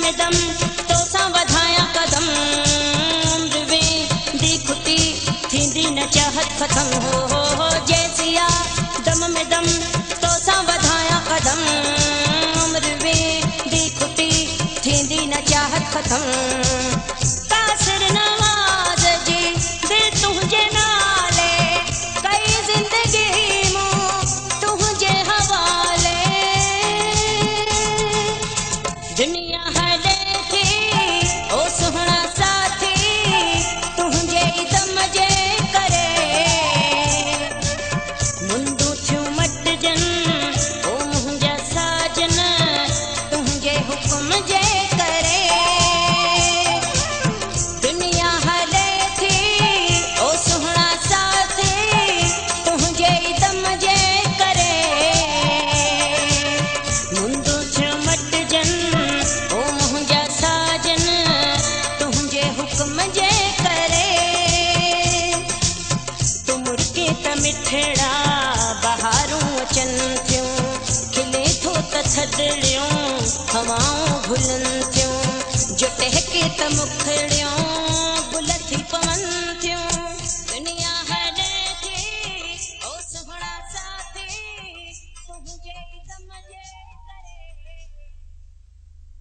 में दम तोसां वधाया कदम उम्र दी खुटी थींदी न चाहत ख़त्म हो जैसिया दम में दम तोसां वधाया कदम उम्र दी खुटी थींदी न चाहत ख़त्म कासिर नवाज़ जी दिल तुंहिंजे नाले कई ज़िंदगी मूं तुंहिंजे हवाले दुनिया हले थी ओ सुहिणा साथी तुंहिंजे दम जे करे मुंडूं थियूं मटिजनि ओ मुंहिंजा साजन तुंहिंजे हुकुम जे करे दुनिया हले थी ओ सुहिणा साथी तुंहिंजे दम जे करे मुंडूं थियूं मटिजनि ओ मुंहिंजा साजन तुंहिंजे हुकुम जे करे तूं मुर्के त मिठड़ा बहारूं अचनि थियूं खिले थो त थधिड़ियूं हवाऊं घुलनि थियूं जो टहिके त मुखड़ियूं